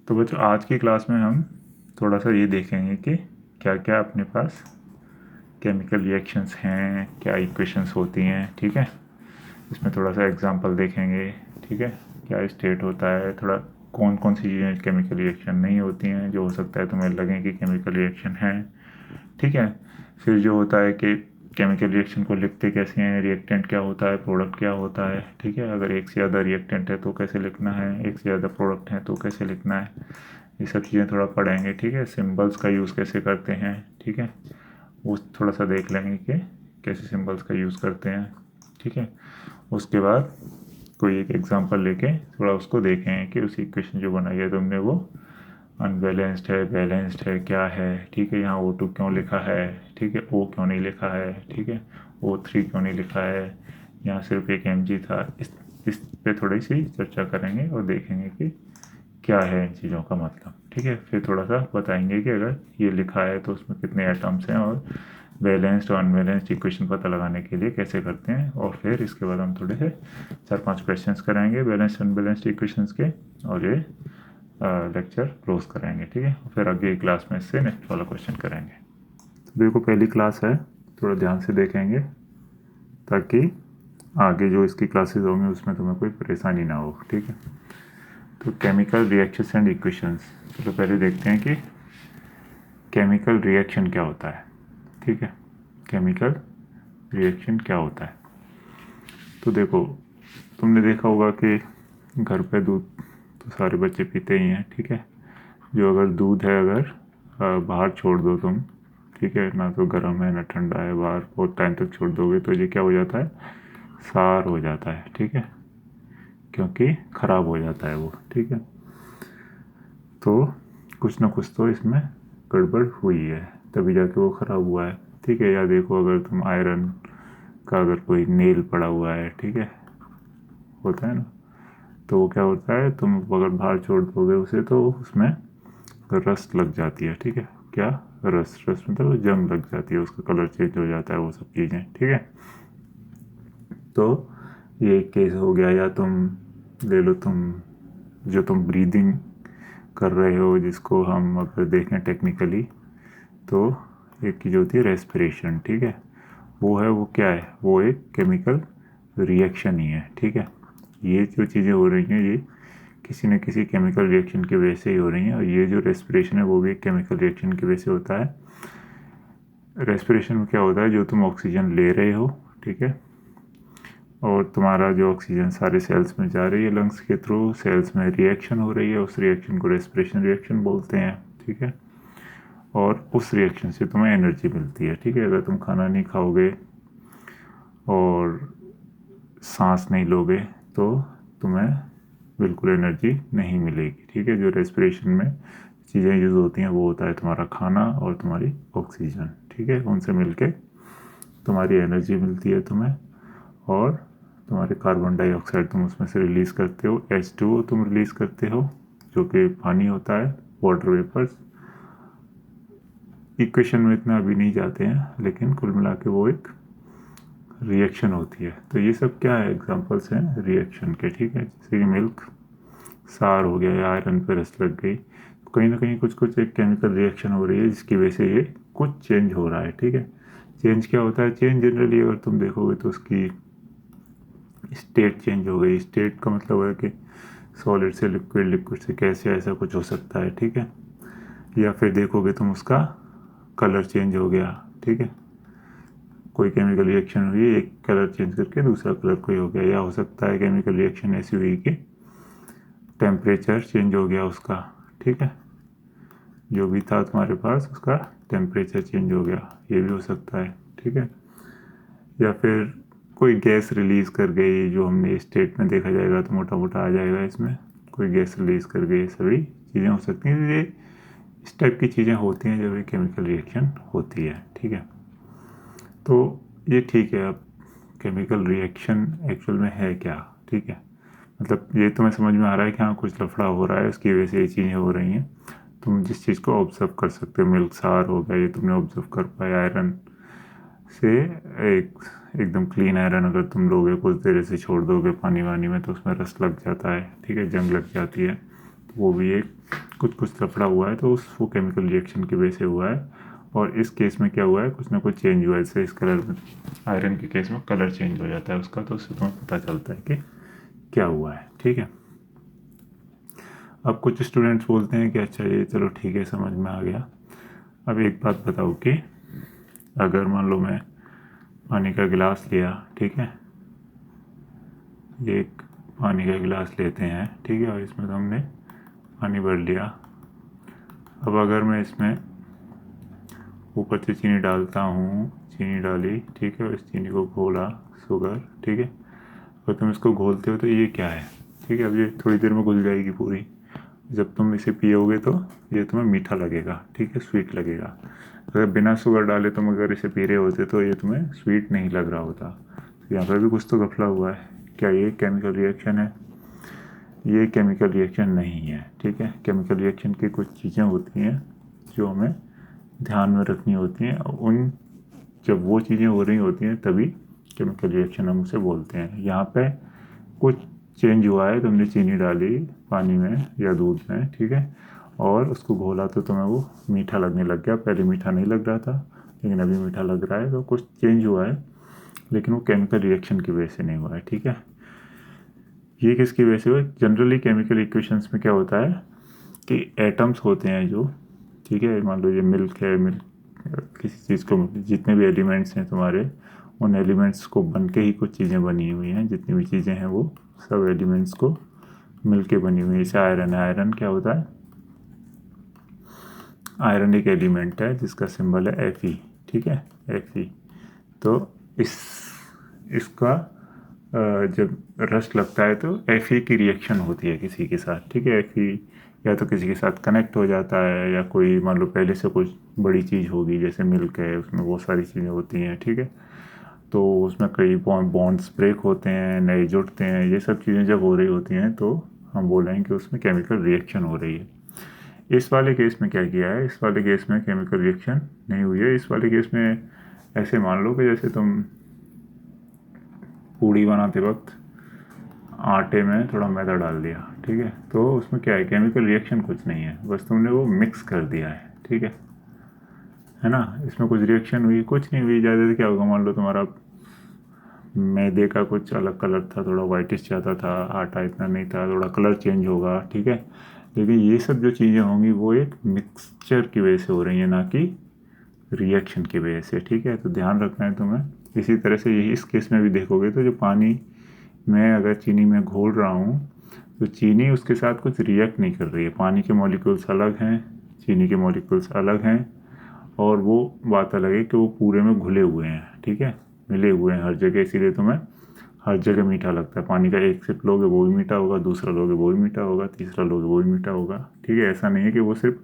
तो बच्चों आज की क्लास में हम थोड़ा सा ये देखेंगे कि क्या क्या अपने पास केमिकल रिएक्शंस हैं, क्या इक्वेशंस होती हैं। ठीक है, इसमें थोड़ा सा एग्जांपल देखेंगे। ठीक है, क्या स्टेट होता है, थोड़ा कौन कौन सी चीज़ें केमिकल रिएक्शन नहीं होती हैं जो हो सकता है तुम्हें लगे कि केमिकल रिएक्शन है। ठीक है, फिर जो होता है कि केमिकल रिएक्शन को लिखते कैसे हैं, रिएक्टेंट क्या होता है, प्रोडक्ट क्या होता है। ठीक है, अगर एक से ज़्यादा रिएक्टेंट है तो कैसे लिखना है, एक से ज़्यादा प्रोडक्ट है तो कैसे लिखना है, ये सब चीज़ें थोड़ा पढ़ेंगे। ठीक है, सिंबल्स का यूज़ कैसे करते हैं। ठीक है, वो थोड़ा सा देख लेंगे कि कैसे सिंबल्स का यूज़ करते हैं। ठीक है, उसके बाद कोई एक एग्जांपल लेके थोड़ा उसको देखें कि उस इक्वेशन जो बनाई है तुमने वो अनबैलेंस्ड है, बैलेंस्ड है, क्या है। ठीक है, यहाँ O2 क्यों लिखा है, ठीक है, O क्यों नहीं लिखा है, ठीक है, O3 क्यों नहीं लिखा है, यहाँ सिर्फ एक Mg था। इस पे थोड़ी सी चर्चा करेंगे और देखेंगे कि क्या है इन चीज़ों का मतलब। ठीक है, फिर थोड़ा सा बताएंगे कि अगर ये लिखा है तो उसमें कितने एटम्स हैं और बैलेंस्ड और अनबैलेंस्ड इक्वेशन पता लगाने के लिए कैसे करते हैं। और फिर इसके बाद हम थोड़े से 4-5 क्वेश्चंस कराएंगे बैलेंस्ड अनबैलेंस्ड इक्वेशंस के, और ये लेक्चर क्लोज कराएंगे। ठीक है, फिर आगे क्लास में इससे नेक्स्ट वाला क्वेश्चन करेंगे। तो देखो पहली क्लास है, थोड़ा ध्यान से देखेंगे ताकि आगे जो इसकी क्लासेस होंगी उसमें तुम्हें कोई परेशानी ना हो। ठीक है, तो केमिकल रिएक्शंस एंड इक्वेशंस, चलो पहले देखते हैं कि केमिकल रिएक्शन क्या होता है। ठीक है, केमिकल रिएक्शन क्या होता है। तो देखो तुमने देखा होगा कि घर पे दूध तो सारे बच्चे पीते ही हैं। ठीक है, जो अगर दूध है अगर बाहर छोड़ दो तुम, ठीक है, ना तो गर्म है ना ठंडा है, बाहर बहुत टाइम तक छोड़ दोगे तो ये क्या हो जाता है, सार हो जाता है। ठीक है, क्योंकि ख़राब हो जाता है वो। ठीक है, तो कुछ ना कुछ तो इसमें गड़बड़ हुई है तभी जाके वो ख़राब हुआ है। ठीक है, या देखो अगर तुम आयरन का अगर कोई नेल पड़ा हुआ है, ठीक है, होता है ना, तो वो क्या होता है, तुम अगर बाहर छोड़ दोगे उसे तो उसमें रस्ट लग जाती है। ठीक है, क्या रस्ट, रस्ट मतलब जंग लग जाती है, उसका कलर चेंज हो जाता है, वो सब चीज़ें। ठीक है, तो ये एक केस हो गया। या तुम ले लो, तुम ब्रीदिंग कर रहे हो, जिसको हम अगर देखें टेक्निकली तो एक चीज़ होती है रेस्पिरेशन। ठीक है, वो है, वो क्या है, वो एक केमिकल रिएक्शन ही है। ठीक है, ये जो चीज़ें हो रही हैं ये किसी न किसी केमिकल रिएक्शन की वजह से ही हो रही हैं, और ये जो रेस्पिरेशन है वो भी एक केमिकल रिएक्शन की वजह से होता है। रेस्पिरेशन में क्या होता है, जो तुम ऑक्सीजन ले रहे हो, ठीक है, और तुम्हारा जो ऑक्सीजन सारे सेल्स में जा रही है लंग्स के थ्रू, सेल्स में रिएक्शन हो रही है, उस रिएक्शन को रेस्पिरेशन रिएक्शन बोलते हैं। ठीक है, और उस रिएक्शन से तुम्हें एनर्जी मिलती है। ठीक है, अगर तुम खाना नहीं खाओगे और सांस नहीं लोगे तो तुम्हें बिल्कुल एनर्जी नहीं मिलेगी। ठीक है, जो रेस्पिरेशन में चीज़ें यूज़ होती हैं वो होता है तुम्हारा खाना और तुम्हारी ऑक्सीजन। ठीक है, उनसे मिलके तुम्हारी एनर्जी मिलती है तुम्हें, और तुम्हारे कार्बन डाइऑक्साइड तुम उसमें से रिलीज़ करते हो, H2O तुम रिलीज़ करते हो जो कि पानी होता है, वाटर वेपर्स। इक्वेशन में इतना अभी नहीं जाते हैं, लेकिन कुल मिला के वो एक रिएक्शन होती है। तो ये सब क्या है, एग्जांपल्स हैं रिएक्शन के। ठीक है, जैसे कि मिल्क सार हो गया या आयरन पे रस लग गई, तो कहीं ना कहीं कुछ कुछ एक केमिकल रिएक्शन हो रही है जिसकी वजह से ये कुछ चेंज हो रहा है। ठीक है, चेंज क्या होता है, चेंज जनरली अगर तुम देखोगे तो उसकी स्टेट चेंज हो गई। स्टेट का मतलब है कि सॉलिड से लिक्विड, लिक्विड से कैसे, ऐसा कुछ हो सकता है। ठीक है, या फिर देखोगे तुम उसका कलर चेंज हो गया। ठीक है, कोई केमिकल रिएक्शन हुई, एक कलर चेंज करके दूसरा कलर कोई हो गया। या हो सकता है केमिकल रिएक्शन ऐसी हुई कि टेम्परेचर चेंज हो गया उसका। ठीक है, जो भी था तुम्हारे पास उसका टेम्परेचर चेंज हो गया, ये भी हो सकता है। ठीक है, या फिर कोई गैस रिलीज़ कर गई, जो हमने स्टेट में देखा जाएगा तो मोटा मोटा आ जाएगा इसमें, कोई गैस रिलीज़ कर गई, सभी चीज़ें हो सकती हैं। ये इस टाइप की चीज़ें होती हैं जब ये केमिकल रिएक्शन होती है। ठीक है, तो ये ठीक है। अब केमिकल रिएक्शन एक्चुअल में है क्या। ठीक है, मतलब ये तुम्हें समझ में आ रहा है कि हाँ कुछ लफड़ा हो रहा है, उसकी वजह से ये चीज़ें हो रही हैं। तुम जिस चीज़ को ऑब्जर्व कर सकते हो, मिल्क सार हो गया, ये तुमने ऑब्जर्व कर पाया। आयरन से एक एकदम क्लीन आयरन अगर तुम लोगे, कुछ देर से छोड़ दोगे पानी वानी में तो उसमें रस लग जाता है। ठीक है, जंग लग जाती है, तो वो भी एक कुछ लफड़ा हुआ है तो वो केमिकल रिएक्शन की वजह से हुआ है। और इस केस में क्या हुआ है, कुछ ना कुछ चेंज हुआ है। जैसे इस कलर में, आयरन के केस में कलर चेंज हो जाता है उसका, तो उससे तुम्हें पता चलता है कि क्या हुआ है। ठीक है। अब कुछ स्टूडेंट्स बोलते हैं कि अच्छा ये चलो ठीक है, समझ में आ गया। अब एक बात बताओ कि अगर मान लो मैं पानी का गिलास लिया, ठीक है, ये एक पानी का गिलास लेते हैं, ठीक है, और इसमें तो हमने पानी भर लिया। अब अगर मैं इसमें ऊपर से चीनी डालता हूँ, चीनी डाली, ठीक है, और इस चीनी को घोला, शुगर, ठीक है, और तुम इसको घोलते हो तो ये क्या है, ठीक है। अब ये थोड़ी देर में घुल जाएगी पूरी। जब तुम इसे पियोगे तो ये तुम्हें मीठा लगेगा, ठीक है, स्वीट लगेगा। अगर बिना शुगर डाले तुम अगर इसे पी रहे होते तो ये तुम्हें स्वीट नहीं लग रहा होता। तो यहाँ पर भी कुछ तो घपला हुआ है। क्या ये केमिकल रिएक्शन है? ये केमिकल रिएक्शन नहीं है, ठीक है। केमिकल रिएक्शन की कुछ चीज़ें होती हैं जो हमें ध्यान में रखनी होती हैं। जब वो चीज़ें हो रही होती हैं तभी केमिकल रिएक्शन हम उसे बोलते हैं। यहाँ पे कुछ चेंज हुआ है, तुमने चीनी डाली पानी में या दूध में, ठीक है, और उसको घोला तो तुम्हें वो मीठा लगने लग गया। पहले मीठा नहीं लग रहा था लेकिन अभी मीठा लग रहा है, तो कुछ चेंज हुआ है, लेकिन वो केमिकल रिएक्शन की वजह से नहीं हुआ है, ठीक है। ये किसकी वजह से हुआ? जनरली केमिकल इक्वेशंस में क्या होता है कि एटम्स होते हैं जो, ठीक है, मान लो ये मिल्क है, मिल्क किसी चीज़ को, जितने भी एलिमेंट्स हैं तुम्हारे, उन एलिमेंट्स को बन के ही कुछ चीज़ें बनी हुई हैं। जितनी भी चीज़ें हैं वो सब एलिमेंट्स को मिल के बनी हुई है। जैसे आयरन है, आयरन क्या होता है? आयरन एक एलिमेंट है जिसका सिंबल है Fe, ठीक है, Fe। तो इसका जब रस्ट लगता है तो Fe की रिएक्शन होती है किसी के साथ, ठीक है। Fe या तो किसी के साथ कनेक्ट हो जाता है, या कोई मान लो पहले से कुछ बड़ी चीज़ होगी, जैसे मिल्क है, उसमें बहुत सारी चीज़ें होती हैं, ठीक है, तो उसमें कई बॉन्ड्स ब्रेक होते हैं, नए जुड़ते हैं। ये सब चीज़ें जब हो रही होती हैं तो हम बोलेंगे कि उसमें केमिकल रिएक्शन हो रही है। इस वाले केस में क्या किया है? इस वाले केस में केमिकल रिएक्शन नहीं हुई है। इस वाले केस में ऐसे मान लो कि जैसे तुम पूड़ी बनाते वक्त आटे में थोड़ा मैदा डाल दिया, ठीक है, तो उसमें क्या है, केमिकल रिएक्शन कुछ नहीं है, बस तुमने वो मिक्स कर दिया है, ठीक है ना। इसमें कुछ रिएक्शन हुई? कुछ नहीं हुई। ज़्यादा क्या होगा, मान लो तुम्हारा मैदे का कुछ अलग कलर था, थोड़ा वाइटिश ज़्यादा था, आटा इतना नहीं था, थोड़ा कलर चेंज होगा, ठीक है। लेकिन ये सब जो चीज़ें होंगी वो एक मिक्सचर की वजह से हो रही हैं, ना कि रिएक्शन की वजह से, ठीक है। तो ध्यान रखना है तुम्हें। इसी तरह से यही इस केस में भी देखोगे तो जो पानी मैं अगर चीनी में घोल रहा हूँ तो चीनी उसके साथ कुछ रिएक्ट नहीं कर रही है। पानी के मॉलिक्यूल्स अलग हैं, चीनी के मॉलिक्यूल्स अलग हैं, और वो बात अलग है कि वो पूरे में घुले हुए हैं, ठीक है, मिले हुए हैं हर जगह। इसीलिए तुम्हें हर जगह मीठा लगता है। पानी का एक सिप लोगे वो भी मीठा होगा, दूसरा लोगे वो भी मीठा होगा, तीसरा लोगे वो भी मीठा होगा, ठीक है। ऐसा नहीं है कि वो सिर्फ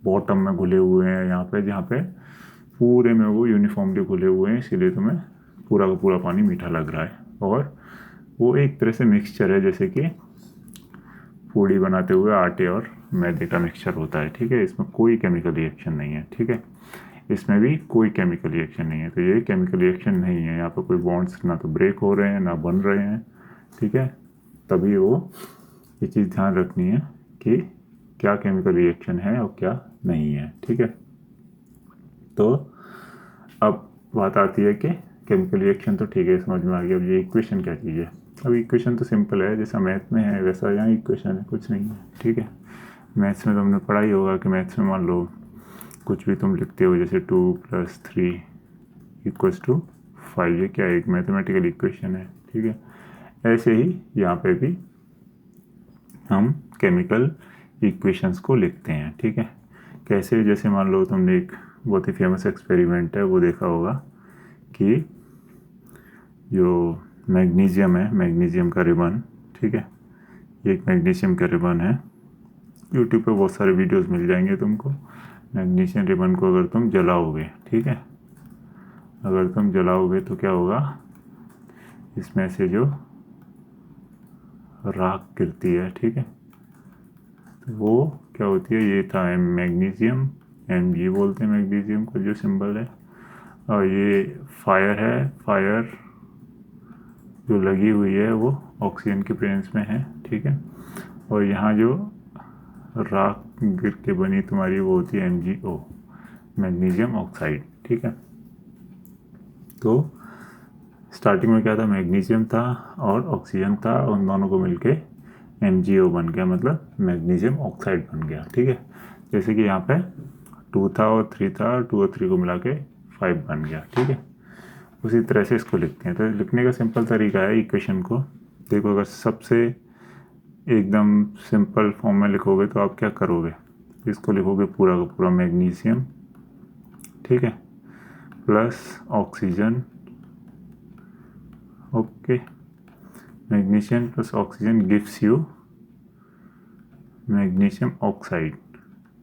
बॉटम में घुले हुए हैं, यहाँ पे जहाँ पे पूरे में वो यूनिफॉर्मली घुले हुए हैं, इसीलिए तुम्हें पूरा का पूरा पानी मीठा लग रहा है। और वो एक तरह से मिक्सचर है, जैसे कि पूड़ी बनाते हुए आटे और मैदे का मिक्सचर होता है, ठीक है। इसमें कोई केमिकल रिएक्शन नहीं है, ठीक है। इसमें भी कोई केमिकल रिएक्शन नहीं है। तो ये केमिकल रिएक्शन नहीं है। यहाँ पर कोई बॉन्ड्स ना तो ब्रेक हो रहे हैं ना बन रहे हैं, ठीक है। तभी वो ये चीज़ ध्यान रखनी है कि क्या केमिकल रिएक्शन है और क्या नहीं है, ठीक है। तो अब बात आती है कि केमिकल रिएक्शन तो ठीक है, समझ में आ गया। अब ये इक्वेशन क्या चीज़ है? अब इक्वेशन तो सिंपल है, जैसा मैथ में है वैसा यहाँ इक्वेशन है, कुछ नहीं है, ठीक है। मैथ्स में तुमने पढ़ा ही होगा कि मैथ्स में मान लो कुछ भी तुम लिखते हो, जैसे 2 + 3 = 5, ये क्या है? एक मैथमेटिकल इक्वेशन है, ठीक है। ऐसे ही यहाँ पे भी हम केमिकल इक्वेशंस को लिखते हैं, ठीक है। कैसे? जैसे मान लो तुमने एक बहुत ही फेमस एक्सपेरिमेंट है वो देखा होगा कि जो मैग्नीशियम है, मैग्नीशियम का रिबन, ठीक है, ये एक मैग्नीशियम का रिबन है। यूट्यूब पे बहुत सारे वीडियोस मिल जाएंगे तुमको। मैग्नीशियम रिबन को अगर तुम जलाओगे, ठीक है, अगर तुम जलाओगे तो क्या होगा, इसमें से जो राख गिरती है, ठीक है, तो वो क्या होती है, ये था मैग्नीशियम, Mg बोलते हैं मैग्नीशियम का जो सिंबल है। और ये फायर है, फायर जो लगी हुई है वो ऑक्सीजन के प्रेजेंस में है, ठीक है। और यहाँ जो राख गिर के बनी तुम्हारी वो होती है MgO, मैग्नीशियम ऑक्साइड। ठीक है, तो स्टार्टिंग में क्या था, मैग्नीशियम था और ऑक्सीजन था, उन दोनों को मिलके MgO बन गया, मतलब मैग्नीशियम ऑक्साइड बन गया। ठीक है, जैसे कि यहाँ पे 2 था और 3 था, 2 और 3 को मिला के 5 बन गया। ठीक है, उसी तरह से इसको लिखते हैं। तो लिखने का सिंपल तरीका है इक्वेशन को, देखो अगर सबसे एकदम सिंपल फॉर्म में लिखोगे तो आप क्या करोगे, इसको लिखोगे पूरा का पूरा मैग्नीशियम, ठीक है, plus oxygen, okay, magnesium plus oxygen gives you magnesium oxide.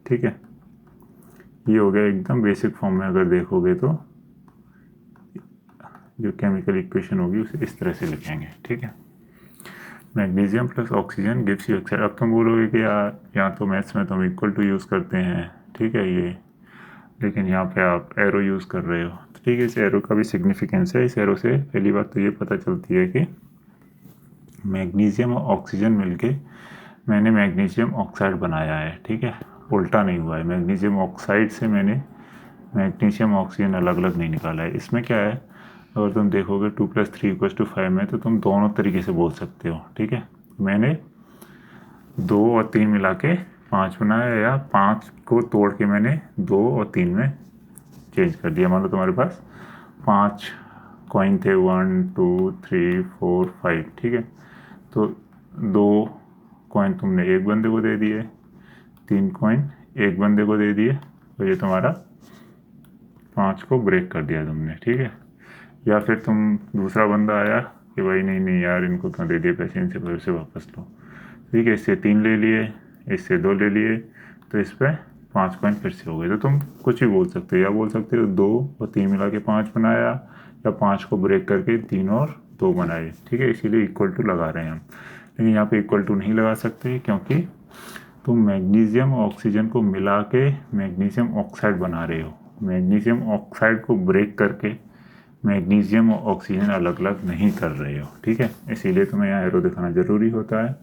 ठीक है, ये हो गया एकदम बेसिक फॉर्म में। अगर देखोगे तो जो केमिकल इक्वेशन होगी उसे इस तरह से लिखेंगे। ठीक है, magnesium plus oxygen gives you oxide. अब तुम बोलोगे कि यार यहाँ तो मैथ्स में तुम इक्वल टू यूज़ करते हैं, ठीक है ये, लेकिन यहाँ पे आप एरो यूज़ कर रहे हो। तो ठीक है, इस एरो का भी सिग्निफिकेंस है। इस एरो से पहली बात तो ये पता चलती है कि मैग्नीशियम और ऑक्सीजन मिलके मैंने मैग्नीशियम ऑक्साइड बनाया है। ठीक है, उल्टा नहीं हुआ है, मैग्नीशियम ऑक्साइड से मैंने मैग्नीशियम ऑक्सीजन अलग अलग नहीं निकाला है। इसमें क्या है, अगर तुम देखोगे 2 + 3 = 5 में तो तुम दोनों तरीके से बोल सकते हो। ठीक है, मैंने 2 और 3 मिला के 5 बनाया, या 5 को तोड़ के मैंने 2 और 3 में चेंज कर दिया। मान लो तुम्हारे पास 5 कॉइन थे, 1 2 3 4 5, ठीक है, तो 2 कॉइन तुमने एक बंदे को दे दिए, 3 कॉइन एक बंदे को दे दिए, तो ये तुम्हारा 5 को ब्रेक कर दिया तुमने। ठीक है, या फिर तुम दूसरा बंदा आया कि भाई नहीं नहीं यार इनको क्यों दे दिए पैसे, इनसे फिर से वापस लो। ठीक है, इससे 3 ले लिए, इससे 2 ले लिए, तो इस पर 5 कॉइन फिर से हो गए। तो तुम कुछ भी बोल सकते हो, या बोल सकते हो 2 और 3 मिला के 5 बनाया, या 5 को ब्रेक करके 3 और 2 बनाए। ठीक है, इसीलिए इक्वल टू लगा रहे हैं हम। लेकिन यहाँ पे इक्वल टू नहीं लगा सकते, क्योंकि तुम मैग्नीशियम और ऑक्सीजन को मिला के मैग्नीशियम ऑक्साइड बना रहे हो। मैग्नीशियम ऑक्साइड को ब्रेक करके मैग्नीशियम और ऑक्सीजन अलग अलग नहीं कर रहे हो। ठीक है, इसीलिए तुम्हें यहाँ एरो दिखाना ज़रूरी होता है।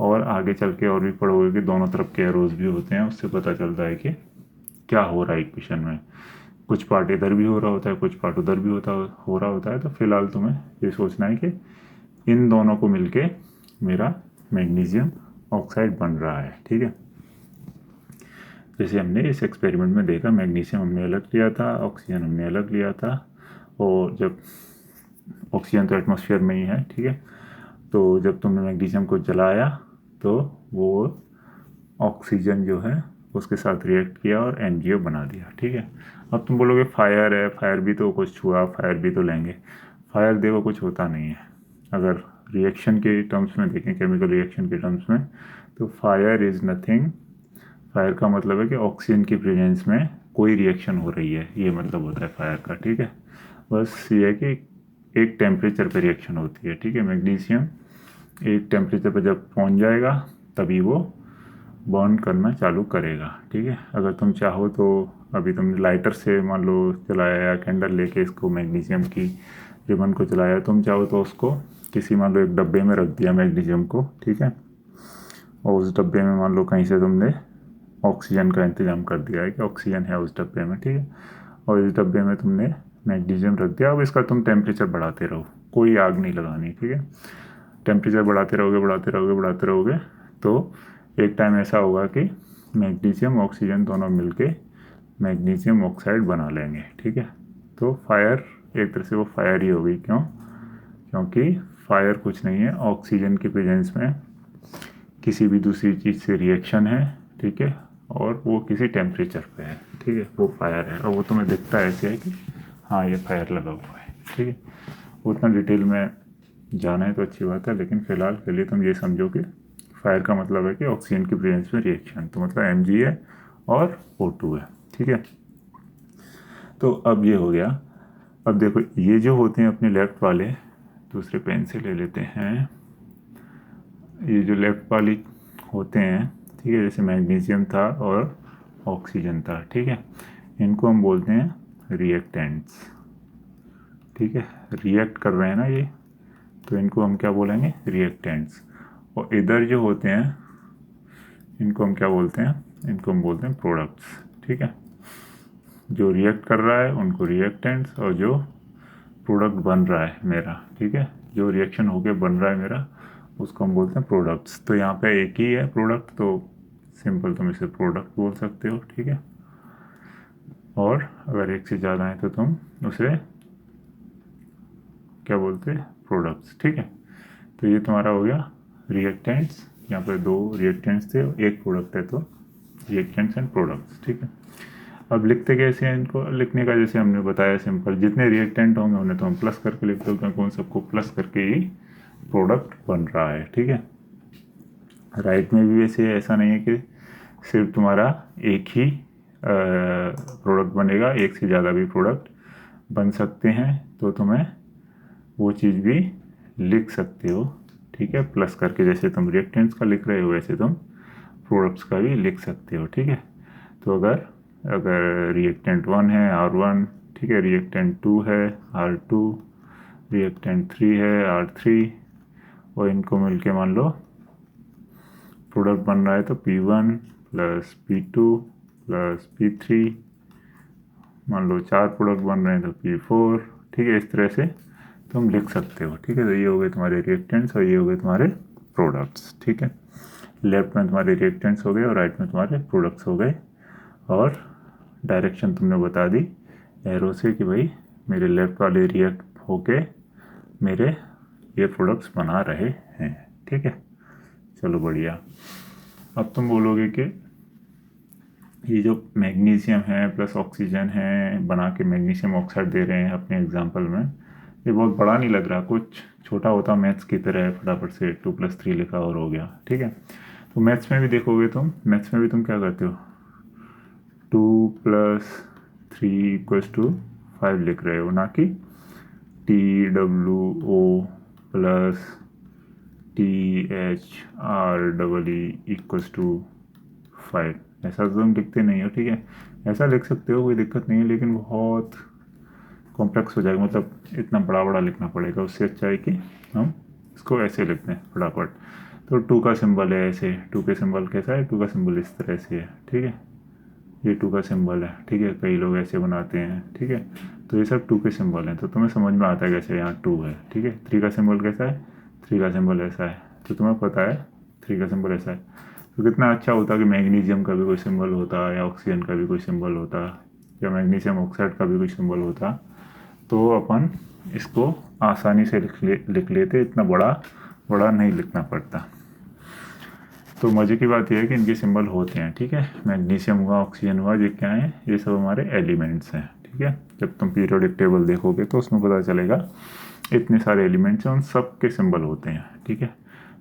और आगे चल के और भी पढ़ोगे कि दोनों तरफ के एरोज भी होते हैं, उससे पता चलता है कि क्या हो रहा है इक्वेशन में। कुछ पार्ट इधर भी हो रहा होता है, कुछ पार्ट उधर भी हो रहा होता है। तो फिलहाल तुम्हें ये सोचना है कि इन दोनों को मिलके मेरा मैग्नीशियम ऑक्साइड बन रहा है। ठीक है, जैसे हमने इस एक्सपेरिमेंट में देखा, मैग्नीशियम हमने अलग लिया था, ऑक्सीजन हमने अलग लिया था, और जब ऑक्सीजन तो एटमॉस्फेयर में ही है। ठीक है, तो जब तुमने मैग्नीशियम को जलाया तो वो ऑक्सीजन जो है उसके साथ रिएक्ट किया और MgO बना दिया। ठीक है, अब तुम बोलोगे फायर है, फायर भी तो कुछ छुआ, फायर भी तो लेंगे। फायर देखो कुछ होता नहीं है। अगर रिएक्शन के टर्म्स में देखें, केमिकल रिएक्शन के टर्म्स में, तो फायर इज़ नथिंग। फायर का मतलब है कि ऑक्सीजन की प्रेजेंस में कोई रिएक्शन हो रही है, ये मतलब होता है फायर का। ठीक है, बस ये है कि एक टेम्परेचर पे रिएक्शन होती है। ठीक है, मैग्नीशियम एक टेम्परेचर पे जब पहुंच जाएगा तभी वो बर्न करना चालू करेगा। ठीक है, अगर तुम चाहो तो अभी तुमने लाइटर से मान लो जलाया, या कैंडल लेके इसको मैग्नीशियम की रिबन को जलाया, तुम चाहो तो उसको किसी मान लो एक डब्बे में रख दिया मैग्नीशियम को। ठीक है, और उस डब्बे में मान लो कहीं से तुमने ऑक्सीजन का इंतज़ाम कर दिया है कि ऑक्सीजन है उस डब्बे में। ठीक है, और इस डब्बे में तुमने मैग्नीशियम रख दिया। अब इसका तुम टेम्परेचर बढ़ाते रहो, कोई आग नहीं लगानी। ठीक है, टेम्परेचर बढ़ाते रहोगे बढ़ाते रहोगे बढ़ाते रहोगे, तो एक टाइम ऐसा होगा कि मैग्नीशियम ऑक्सीजन दोनों मिलके मैग्नीशियम ऑक्साइड बना लेंगे। ठीक है, तो फायर एक तरह से वो फायर ही होगी। क्यों? क्योंकि फायर कुछ नहीं है, ऑक्सीजन की प्रेजेंस में किसी भी दूसरी चीज़ से रिएक्शन है। ठीक है, और वो किसी टेम्परेचर पे है। ठीक है, वो फायर है, और वो तुम्हें दिखता है ऐसे है कि हाँ ये फायर लगा हुआ है। ठीक है, उतना डिटेल में जाना है तो अच्छी बात है, लेकिन फ़िलहाल के लिए तुम ये समझो कि फायर का मतलब है कि ऑक्सीजन की प्रेजेंस में रिएक्शन, तो मतलब Mg है और O2 है। ठीक है, तो अब ये हो गया। अब देखो ये जो होते हैं अपने लेफ्ट वाले, दूसरे पेन से ले लेते हैं, ये जो लेफ्ट वाली होते हैं, ठीक है, जैसे मैग्नीशियम था और ऑक्सीजन था। ठीक है, इनको हम बोलते हैं रिएक्टेंट्स। ठीक है, रिएक्ट कर रहे हैं ना ये, तो इनको हम क्या बोलेंगे? रिएक्टेंट्स। और इधर जो होते हैं इनको हम क्या बोलते हैं? इनको हम बोलते हैं प्रोडक्ट्स, ठीक है। जो रिएक्ट कर रहा है उनको रिएक्टेंट्स, और जो प्रोडक्ट बन रहा है मेरा, ठीक है, जो रिएक्शन होके बन रहा है मेरा, उसको हम बोलते हैं प्रोडक्ट्स। तो यहाँ पे एक ही है प्रोडक्ट, तो सिंपल तुम इसे प्रोडक्ट बोल सकते हो, ठीक है। और अगर एक से ज़्यादा है तो तुम उसे क्या बोलते हैं, प्रोडक्ट्स, ठीक है। तो ये तुम्हारा हो गया रिएक्टेंट्स। यहाँ पे 2 रिएक्टेंट्स थे, एक प्रोडक्ट है, तो रिएक्टेंट्स एंड प्रोडक्ट्स, ठीक है। अब लिखते कैसे हैं इनको? लिखने का जैसे हमने बताया सिंपल, जितने रिएक्टेंट होंगे उन्हें तो हम प्लस करके लिखते हो, क्योंकि उन सबको प्लस करके ही प्रोडक्ट बन रहा है, ठीक है। राइट में भी वैसे ऐसा नहीं है कि सिर्फ तुम्हारा एक ही प्रोडक्ट बनेगा, एक से ज़्यादा भी प्रोडक्ट बन सकते हैं, तो तुम्हें वो चीज़ भी लिख सकते हो, ठीक है, प्लस करके। जैसे तुम रिएक्टेंट्स का लिख रहे हो वैसे तुम प्रोडक्ट्स का भी लिख सकते हो, ठीक है। तो अगर रिएक्टेंट 1 है R1, ठीक है, रिएक्टेंट 2 है R2, रिएक्टेंट 3 है R3, और इनको मिलके मान लो प्रोडक्ट बन रहा है, तो P1 plus P2 plus P3, मान लो 4 प्रोडक्ट बन रहे हैं तो P4, ठीक है। इस तरह से तुम लिख सकते हो, ठीक है। तो ये हो गए तुम्हारे रिएक्टेंट्स और ये हो गए तुम्हारे प्रोडक्ट्स, ठीक है। लेफ्ट में तुम्हारे रिएक्टेंट्स हो गए और राइट में तुम्हारे प्रोडक्ट्स हो गए, और डायरेक्शन तुमने बता दी एरो से कि भाई मेरे लेफ्ट वाले रिएक्ट होके मेरे ये प्रोडक्ट्स बना रहे हैं, ठीक है। चलो बढ़िया। अब तुम बोलोगे कि ये जो मैग्नीशियम है प्लस ऑक्सीजन है बना के मैग्नीशियम ऑक्साइड दे रहे हैं अपने एग्जांपल में, ये बहुत बड़ा नहीं लग रहा, कुछ छोटा होता मैथ्स की तरह है, फटाफट से 2 + 3 लिखा और हो गया, ठीक है। तो मैथ्स में भी देखोगे तुम, मैथ्स में भी तुम क्या करते हो, 2 + 3 = 5 लिख रहे हो, ना कि TWO + THREE = 5, ऐसा तो तुम लिखते नहीं हो, ठीक है। ऐसा लिख सकते हो, कोई दिक्कत नहीं है, लेकिन बहुत कॉम्प्लेक्स हो जाएगा, मतलब इतना बड़ा बड़ा लिखना पड़ेगा। उससे अच्छा है कि हम इसको ऐसे लिखते हैं फटाफट। तो 2 का सिंबल है ऐसे, 2 के सिंबल कैसा है, 2 का सिंबल इस तरह से है, ठीक है। ये 2 का सिंबल है, ठीक है, कई लोग ऐसे बनाते हैं, ठीक है। तो ये सब 2 के सिंबल हैं, तो तुम्हें समझ में आता है कैसे यहाँ 2 है, ठीक है। 3 का सिंबल कैसा है, 3 का सिंबल ऐसा है, तो तुम्हें पता है 3 का सिंबल ऐसा है। तो कितना अच्छा होता कि मैग्नीशियम का भी कोई सिंबल होता, या ऑक्सीजन का भी कोई सिंबल होता, या मैग्नीशियम ऑक्साइड का भी कोई सिंबल होता, तो अपन इसको आसानी से लिख लेते, इतना बड़ा नहीं लिखना पड़ता। तो मज़े की बात यह है कि इनके सिंबल होते हैं, ठीक है। मैग्नीशियम हुआ, ऑक्सीजन हुआ, ये क्या है, ये सब हमारे एलिमेंट्स हैं, ठीक है। जब तुम पीरियोडिक टेबल देखोगे तो उसमें पता चलेगा इतने सारे एलिमेंट्स हैं, उन सब के सिंबल होते हैं, ठीक है।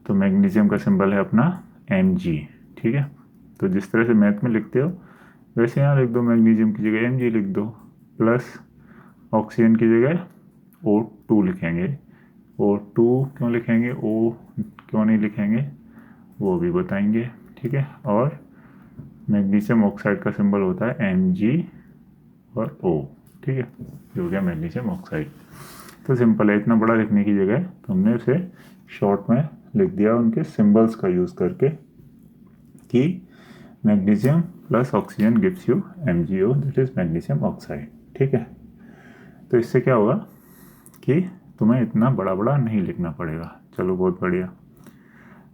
तो मैग्नीशियम का सिंबल है अपना Mg, ठीक है। तो जिस तरह से मैथ में लिखते हो वैसे यहाँ लिख दो, मैग्नीशियम की जगह Mg लिख दो, प्लस ऑक्सीजन की जगह O2 लिखेंगे। O2 क्यों लिखेंगे, O क्यों नहीं लिखेंगे वो भी बताएंगे, ठीक है। और मैग्नीशियम ऑक्साइड का सिंबल होता है Mg और O, ठीक है, जो हो गया मैग्नीशियम ऑक्साइड। तो सिंपल है, इतना बड़ा लिखने की जगह तुमने उसे शॉर्ट में लिख दिया उनके सिंबल्स का यूज़ करके कि magnesium plus oxygen gives you MgO, that is magnesium oxide, ठीक है। तो इससे क्या होगा कि तुम्हें इतना बड़ा नहीं लिखना पड़ेगा। चलो बहुत बढ़िया।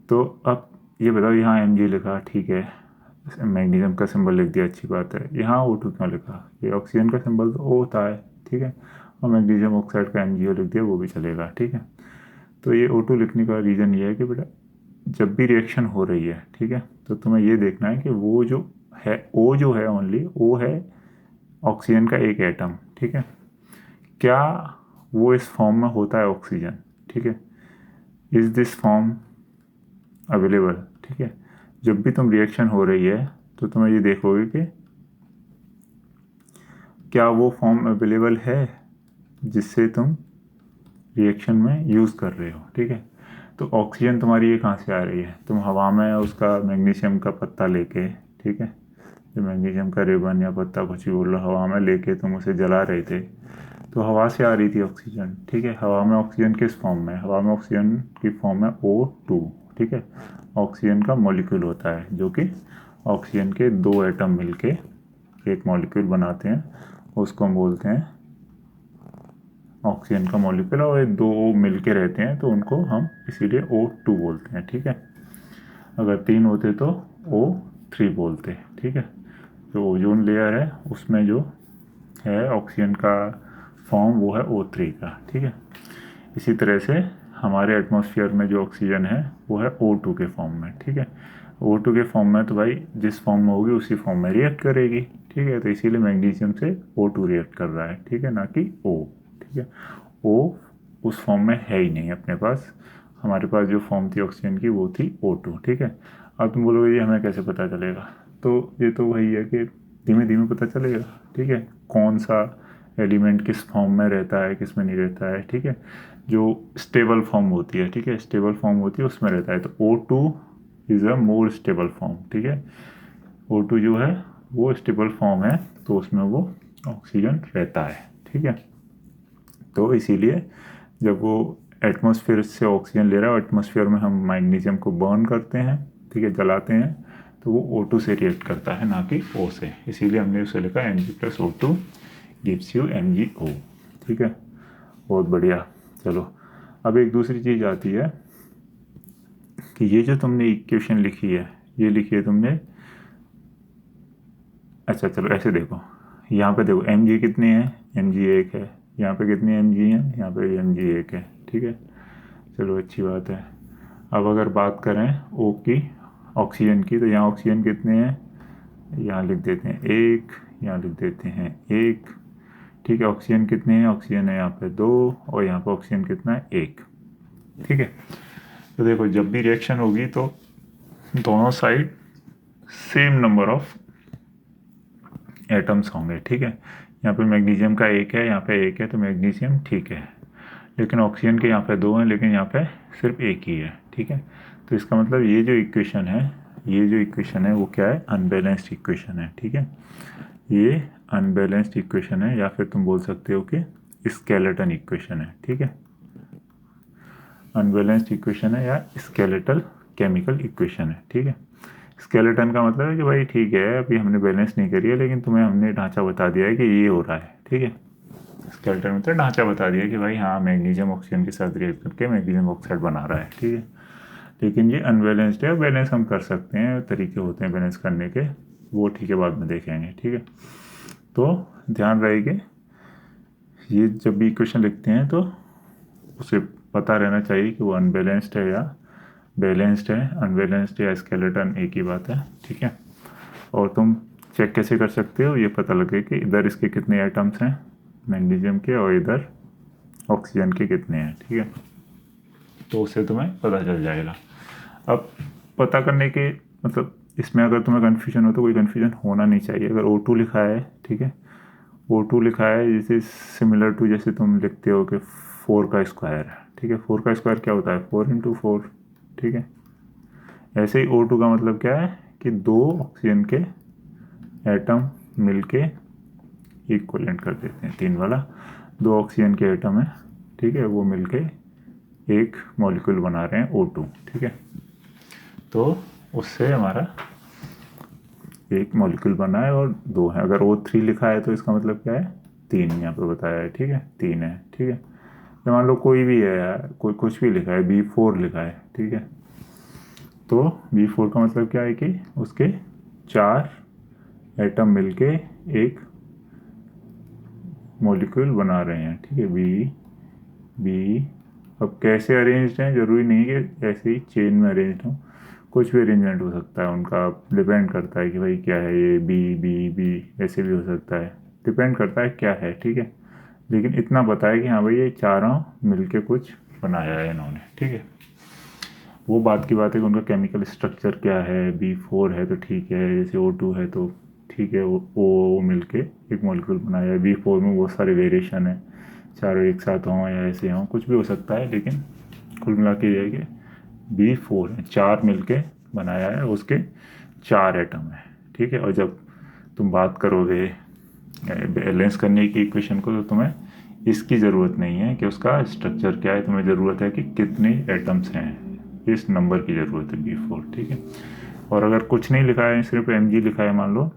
तो अब ये बताओ, यहाँ Mg लिखा, ठीक है, मैग्नीशियम का सिंबल लिख दिया, अच्छी बात है। यहाँ O2 क्यों लिखा, ये ऑक्सीजन का सिंबल तो O होता है, ठीक है, और मैग्नीशियम ऑक्साइड का MgO लिख दिया, वो भी चलेगा, ठीक है। तो ये O2 लिखने का रीज़न ये है कि बेटा जब भी रिएक्शन हो रही है, ठीक है, तो तुम्हें ये देखना है कि वो जो है O जो है ओनली वो है ऑक्सीजन का एक एटम, ठीक है, क्या वो इस फॉर्म में होता है ऑक्सीजन, ठीक है, इज़ दिस फॉर्म अवेलेबल, ठीक है। जब भी तुम रिएक्शन हो रही है तो तुम्हें ये देखोगे कि क्या वो फॉर्म अवेलेबल है जिससे तुम रिएक्शन में यूज़ कर रहे हो, ठीक है। तो ऑक्सीजन तुम्हारी ये कहाँ से आ रही है, तुम हवा में उसका मैग्नीशियम का पत्ता लेके, ठीक है, जो मैग्नीशियम का रिबन या पत्ता कुछ भी बोल लो, हवा में लेके तुम उसे जला रहे थे, तो हवा से आ रही थी ऑक्सीजन, ठीक है। हवा में ऑक्सीजन किस फॉर्म में, हवा में ऑक्सीजन की फॉर्म में O2, ठीक है, ऑक्सीजन का मॉलिक्यूल होता है जो कि ऑक्सीजन के 2 एटम मिलके एक मॉलिक्यूल बनाते हैं, उसको हम बोलते हैं ऑक्सीजन का मॉलिक्यूल, और ये 2 मिलके रहते हैं तो उनको हम इसीलिए O2 बोलते हैं। ठीक है, अगर 3 होते तो O3 बोलते हैं। ठीक है, जो ओजोन लेयर है उसमें जो है ऑक्सीजन का फॉर्म वो है O3 का। ठीक है, इसी तरह से हमारे एटमॉस्फेयर में जो ऑक्सीजन है वो है O2 के फॉर्म में। ठीक है, O2 के फॉर्म में तो भाई जिस फॉर्म में होगी उसी फॉर्म में रिएक्ट करेगी। ठीक है, तो इसीलिए मैग्नीशियम से O2 रिएक्ट कर रहा है। ठीक है, ना कि O। ठीक है, O उस फॉर्म में है ही नहीं अपने पास, हमारे पास जो फॉर्म थी ऑक्सीजन की वो थी O2। ठीक है, अब तुम बोलोगे ये हमें कैसे पता चलेगा, तो ये तो वही है कि धीमे धीमे पता चलेगा। ठीक है, कौन सा एलिमेंट किस फॉर्म में रहता है किस में नहीं रहता है। ठीक है, जो स्टेबल फॉर्म होती है, ठीक है, स्टेबल फॉर्म होती है उसमें रहता है, तो O2 is a more stable form. ठीक है, O2 जो है वो स्टेबल फॉर्म है तो उसमें वो ऑक्सीजन रहता है। ठीक है, तो इसीलिए जब वो एटमॉस्फेयर से ऑक्सीजन ले रहा है, एटमॉस्फेयर में हम मैग्नीशियम को बर्न करते हैं, ठीक है, जलाते हैं, तो वो O2 से रिएक्ट करता है ना कि O से। इसीलिए हमने उसे लिखा Mg+O2 गिव्स यू MgO। ठीक है, बहुत बढ़िया। चलो अब एक दूसरी चीज़ आती है कि ये जो तुमने इक्वेशन लिखी है, ये लिखी है तुमने, अच्छा चलो ऐसे देखो, यहाँ पे देखो Mg कितने हैं, Mg 1 है, यहाँ पे कितने Mg हैं, यहाँ पे Mg 1 है। ठीक है, चलो अच्छी बात है। अब अगर बात करें O की, ऑक्सीजन की, तो यहाँ ऑक्सीजन कितने हैं, यहाँ लिख देते हैं 1, यहाँ लिख देते हैं 1। ठीक है, ऑक्सीजन कितने हैं, ऑक्सीजन है यहाँ पे 2, और यहाँ पे ऑक्सीजन कितना है 1। ठीक है, तो देखो जब भी रिएक्शन होगी तो दोनों side same number of atoms होंगे। ठीक है, यहाँ पे मैग्नीशियम का 1 है, यहाँ पे 1 है, तो मैग्नीशियम ठीक है, लेकिन ऑक्सीजन के यहाँ पे 2 हैं, लेकिन यहाँ पे सिर्फ 1 ही है। ठीक है, तो इसका मतलब ये जो इक्वेशन है, ये जो इक्वेशन है वो क्या है, अनबैलेंस्ड इक्वेशन है। ठीक है, ये अनबैलेंस्ड इक्वेशन है, या फिर तुम बोल सकते हो कि स्केलेटन इक्वेशन है। ठीक है, अनबैलेंस्ड इक्वेशन है या स्केलेटल केमिकल इक्वेशन है। ठीक है, स्केलेटन का मतलब है कि भाई ठीक है अभी हमने बैलेंस नहीं करी है, लेकिन तुम्हें हमने ढांचा बता दिया है कि ये हो रहा है। ठीक है, स्केलेटन मतलब ढांचा बता दिया कि भाई हाँ मैग्नीशियम ऑक्सीजन के साथ रिएक्ट करके मैग्नीशियम ऑक्साइड बना रहा है। ठीक है, लेकिन ये अनबैलेंस्ड है, बैलेंस हम कर सकते हैं, तरीके होते हैं बैलेंस करने के, वो ठीक है बाद में देखेंगे। ठीक है, तो ध्यान रहेगा ये जब भी इक्वेशन लिखते हैं तो उसे पता रहना चाहिए कि वो अनबैलेंस्ड है या बैलेंस्ड है। अनबैलेंस्ड या स्केलेटन एक ही बात है। ठीक है, और तुम चेक कैसे कर सकते हो, ये पता लगे कि इधर इसके कितने एटम्स हैं मैग्नीशियम के और इधर ऑक्सीजन के कितने हैं। ठीक है, तो उससे तुम्हें पता चल जाएगा। अब पता करने के मतलब इसमें अगर तुम्हें कन्फ्यूजन हो तो कोई कन्फ्यूजन होना नहीं चाहिए। अगर O2 लिखा है, ठीक है, O2 लिखा है जैसे सिमिलर टू जैसे तुम लिखते हो कि 4 का स्क्वायर है। ठीक है, 4 का स्क्वायर क्या होता है, 4 × 4। ठीक है, ऐसे ही O2 का मतलब क्या है कि 2 ऑक्सीजन के एटम मिलके इक्वलेंट कर देते हैं, 3 वाला 2 ऑक्सीजन के एटम है, ठीक है, वो मिलके एक मॉलिक्यूल बना रहे हैं O2। ठीक है, तो उससे हमारा एक मॉलिक्यूल बना है और 2 है। अगर O3 लिखा है तो इसका मतलब क्या है, 3 यहाँ पे बताया है। ठीक है, 3 है। ठीक है, तो मान लो कोई भी है यार, कोई कुछ भी लिखा है, B4 लिखा है। ठीक है, तो B4 का मतलब क्या है कि उसके 4 एटम मिलके एक मॉलिक्यूल बना रहे हैं। ठीक है, बी अब कैसे अरेंज्ड हैं ज़रूरी नहीं है कि ऐसे ही चेन में अरेंज्ड हो, कुछ भी अरेंजमेंट हो सकता है उनका, डिपेंड करता है कि भाई क्या है ये, बी ऐसे भी हो सकता है, डिपेंड करता है क्या है। ठीक है, लेकिन इतना पता है कि हाँ भाई ये चारों मिलके कुछ बनाया है इन्होंने। ठीक है, वो बात की बात है कि उनका केमिकल स्ट्रक्चर क्या है, B4 है तो ठीक है, जैसे O2 है तो ठीक है, वो मिलके एक मॉलिक्यूल बनाया है। B4 में बहुत सारे वेरिएशन है, चारों एक साथ हों या ऐसे हों, कुछ भी हो सकता है, लेकिन कुल मिला के ये है कि B4 है, 4 मिलके बनाया है, उसके 4 एटम है। ठीक है, और जब तुम बात करोगे बैलेंस करने की इक्वेशन को तो तुम्हें इसकी ज़रूरत नहीं है कि उसका स्ट्रक्चर क्या है, तुम्हें ज़रूरत है कि कितने एटम्स हैं, इस नंबर की ज़रूरत है B4। ठीक है, और अगर कुछ नहीं लिखा है, सिर्फ Mg लिखा है मान लो,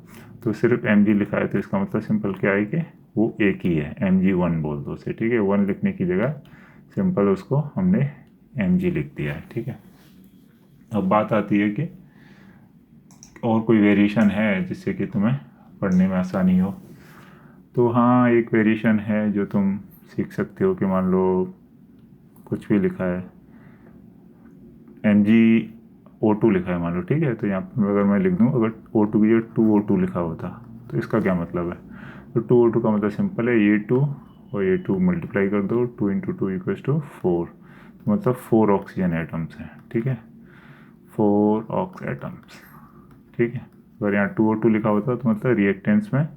तो सिर्फ Mg लिखा है तो इसका मतलब सिंपल क्या है कि वो एक ही है, Mg1 बोल दो उसे, ठीक है। 1 लिखने की जगह सिंपल उसको हमने Mg लिख दिया है, ठीक है। अब बात आती है कि और कोई वेरिएशन है जिससे कि तुम्हें पढ़ने में आसानी हो। तो हाँ, एक वेरिएशन है जो तुम सीख सकते हो कि मान लो कुछ भी लिखा है, MgO2 लिखा है मान लो, ठीक है। तो यहाँ पर अगर मैं लिख दूँ, अगर O2 की जगह 2O2 लिखा होता तो इसका क्या मतलब है? तो 2O2 का मतलब सिंपल है, ये 2 और ये 2 मल्टीप्लाई कर दो, 2 इंटू 2 इक्वल्स टू 4, तो मतलब 4 ऑक्सीजन एटम्स हैं, ठीक है, 4 ऑक्स एटम्स, ठीक है। अगर यहाँ 2O2 लिखा होता तो मतलब रिएक्टेंट्स में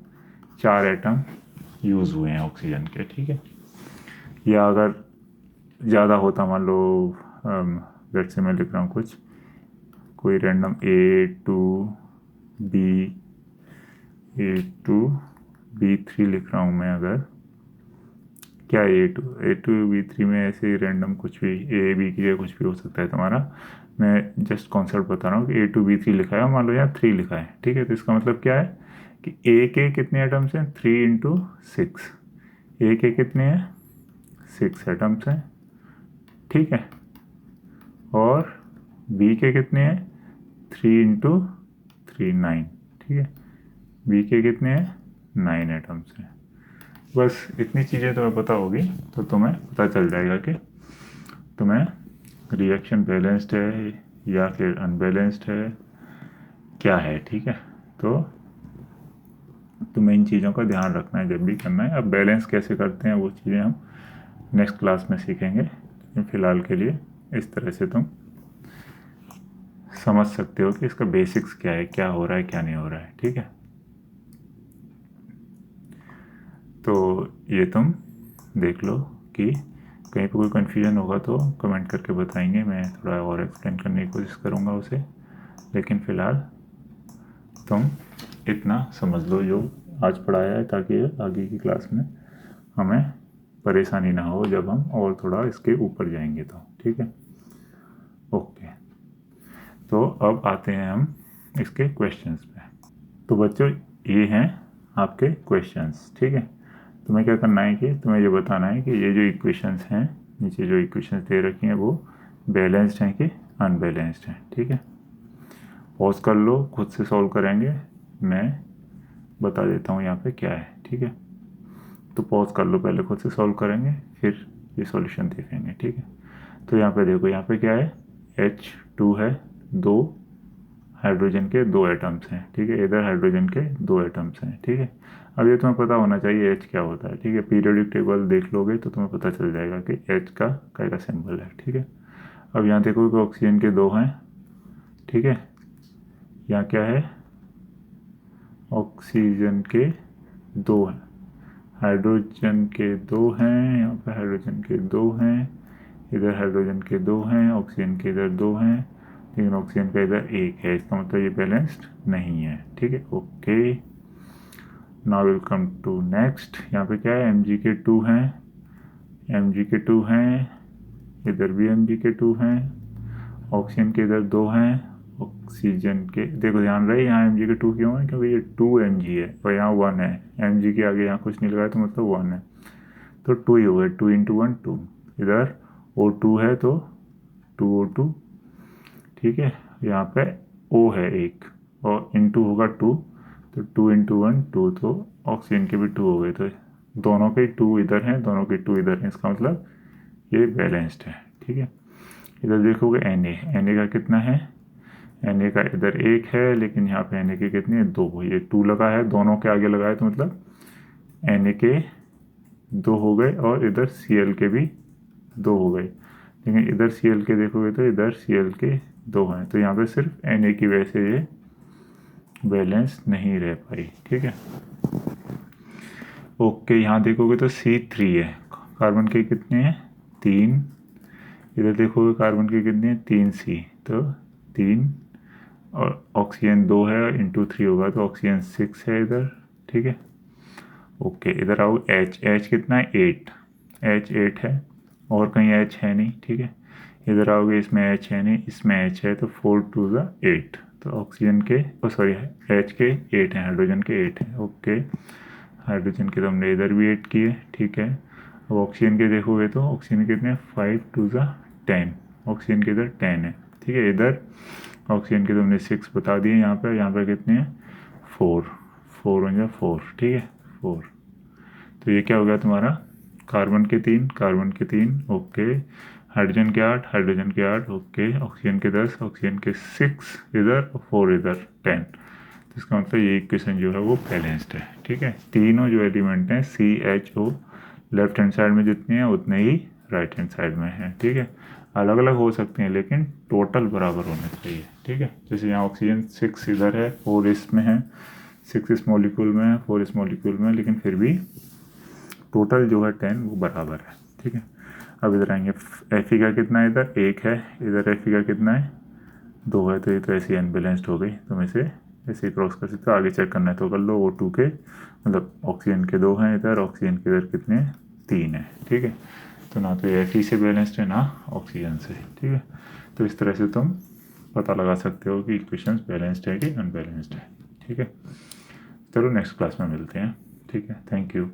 4 एटम यूज़ हुए हैं ऑक्सीजन के, ठीक है। या अगर ज़्यादा होता, मान लो लेट्स से मैं लिख रहा हूँ कुछ, कोई रैंडम A2B3 लिख रहा हूँ मैं, अगर क्या A2B3 में ऐसे ही रैंडम कुछ भी A B की जगह कुछ भी हो सकता है तुम्हारा। मैं जस्ट कॉन्सेप्ट बता रहा हूँ कि A2B3 लिखा है, मान लो यहाँ 3 लिखा है, ठीक है। तो इसका मतलब क्या है कि A के कितने एटम्स हैं? 3 इंटू 6। A के कितने हैं? 6 एटम्स हैं, ठीक है। और B के कितने हैं? 3 इंटू 3 9, ठीक है। B के कितने हैं? 9 एटम्स हैं। बस इतनी चीज़ें तुम्हें पता होगी तो तुम्हें पता चल जाएगा कि तुम्हें रिएक्शन बैलेंस्ड है या फिर अनबैलेंस्ड है, क्या है, ठीक है। तो तुम्हें इन चीज़ों का ध्यान रखना है जब भी करना है। अब बैलेंस कैसे करते हैं वो चीज़ें हम नेक्स्ट क्लास में सीखेंगे, लेकिन फ़िलहाल के लिए इस तरह से तुम समझ सकते हो कि इसका बेसिक्स क्या है, क्या हो रहा है, क्या नहीं हो रहा है, ठीक है। तो ये तुम देख लो कि कहीं पर कोई कन्फ्यूजन होगा तो कमेंट करके बताएंगे, मैं थोड़ा और एक्सप्लेन करने की कोशिश करूँगा उसे। लेकिन फ़िलहाल तुम इतना समझ लो जो आज पढ़ाया है, ताकि आगे की क्लास में हमें परेशानी ना हो जब हम और थोड़ा इसके ऊपर जाएंगे तो, ठीक है। ओके, तो अब आते हैं हम इसके क्वेश्चंस पे। तो बच्चों ये हैं आपके क्वेश्चंस, ठीक है। तुम्हें क्या करना है कि तुम्हें ये बताना है कि ये जो इक्वेशंस हैं, नीचे जो इक्वेशंस दे रखी हैं वो बैलेंस्ड हैं कि अनबैलेंस्ड हैं, ठीक है। पॉज कर लो, खुद से सॉल्व करेंगे, मैं बता देता हूँ यहाँ पे क्या है, ठीक है। तो पॉज कर लो, पहले खुद से सॉल्व करेंगे फिर ये सॉल्यूशन देखेंगे, ठीक है। तो यहाँ पे देखो, यहाँ पे क्या है, H2 है, 2 हाइड्रोजन के 2 एटम्स हैं, ठीक है। इधर हाइड्रोजन के 2 एटम्स हैं, ठीक है। अब ये तुम्हें पता होना चाहिए H क्या होता है, ठीक है। पीरियोडिक टेबल देख लोगे तो तुम्हें पता चल जाएगा कि H का क्या का सिंबल है, ठीक है। अब यहाँ देखो कि ऑक्सीजन के 2 हैं, ठीक है। यहाँ क्या है, ऑक्सीजन के 2 हैं, हाइड्रोजन के 2 हैं, यहाँ पे हाइड्रोजन के 2 हैं, इधर हाइड्रोजन के 2 हैं, ऑक्सीजन के इधर 2 हैं, लेकिन ऑक्सीजन का इधर 1 है, इसका मतलब ये बैलेंस्ड नहीं है, ठीक है। Okay, now will come to next. यहाँ पे क्या है, Mg के 2 हैं, Mg के 2 हैं, इधर भी Mg के 2 हैं, ऑक्सीजन के इधर 2 हैं, ऑक्सीजन के देखो ध्यान रहे यहाँ Mg के 2 क्यों है, क्योंकि ये 2 Mg है और यहाँ 1 है। Mg के आगे यहाँ कुछ नहीं लगाया तो मतलब 1 है, तो 2 ही हो गए, 2 इंटू 1 2। इधर O2 है तो 2O2, ठीक है। यहाँ पे O है 1 और इंटू होगा 2, तो 2 इंटू 1 2, तो ऑक्सीजन के भी 2 हो गए, तो दोनों के 2 इधर हैं, दोनों के 2 इधर हैं, इसका मतलब ये बैलेंस्ड है, ठीक है। इधर देखोगे Na का कितना है, Na का इधर 1 है, लेकिन यहाँ पे Na के कितने हैं, 2, ये 2 लगा है, दोनों के आगे लगाए तो मतलब Na के 2 हो गए और इधर Cl के भी 2 हो गए, लेकिन इधर Cl के देखोगे तो इधर Cl के 2 हैं, तो यहाँ पे सिर्फ Na की वजह से ये बैलेंस नहीं रह पाई, ठीक है। ओके, यहाँ देखोगे तो C3 है, कार्बन के कितने हैं, 3, इधर देखोगे कार्बन के कितने हैं, 3C, तो 3, और ऑक्सीजन 2 है, इंटू 3 होगा तो ऑक्सीजन 6 है इधर, ठीक है। ओके, इधर आओ H कितना है, 8, H 8 है, और कहीं H है नहीं, ठीक है। इधर आओगे, इसमें H है नहीं, इसमें H है, तो 4 2 8, तो ऑक्सीजन के H के 8 हैं, हाइड्रोजन के 8 हैं। ओके, हाइड्रोजन के तो हमने इधर भी 8 किए, ठीक है। अब ऑक्सीजन के देखोगे तो ऑक्सीजन कितने हैं, 5 2 10, ऑक्सीजन के इधर 10 है, ठीक है। इधर ऑक्सीजन के तो हमने 6 बता दिए, यहाँ पे कितने हैं, 4 4 हो जाए 4, ठीक है 4। तो ये क्या हो गया तुम्हारा, कार्बन के 3, ओके। हाइड्रोजन के 8, ओके। ऑक्सीजन के 10, ऑक्सीजन के 6 इधर, 4 इधर, 10। तो इसका मतलब ये इक्वेशन जो है वो बैलेंस्ड है, ठीक है। तीनों जो एलिमेंट हैं CHO लेफ्ट हैंड साइड में जितने हैं उतने ही राइट हैंड साइड में हैं, ठीक है। अलग अलग हो सकते हैं लेकिन टोटल बराबर होने चाहिए, ठीक है। जैसे यहाँ ऑक्सीजन 6 इधर है, 4 इसमें है, 6 इस मॉलिक्यूल में है, 4 इस मॉलिक्यूल में है, लेकिन फिर भी टोटल जो है 10 वो बराबर है, ठीक है। अब इधर आएंगे, Fe का कितना है, इधर 1 है, इधर Fe का कितना है, 2 है। तो ये तो ऐसी अनबैलेंस्ड हो गई, तुम इसे ऐसे ही क्रॉस कर सकते हो। आगे चेक करना है तो कर लो। O2 के मतलब ऑक्सीजन के 2 हैं इधर, ऑक्सीजन के इधर कितने, 3 है, ठीक है। तो ना तो ये Fe से बैलेंस्ड है ना ऑक्सीजन से, ठीक है। तो इस तरह से तुम पता लगा सकते हो कि इक्वेशंस बैलेंस्ड है कि अनबैलेंस्ड है, ठीक है। चलो नेक्स्ट क्लास में मिलते हैं, ठीक है। Thank you.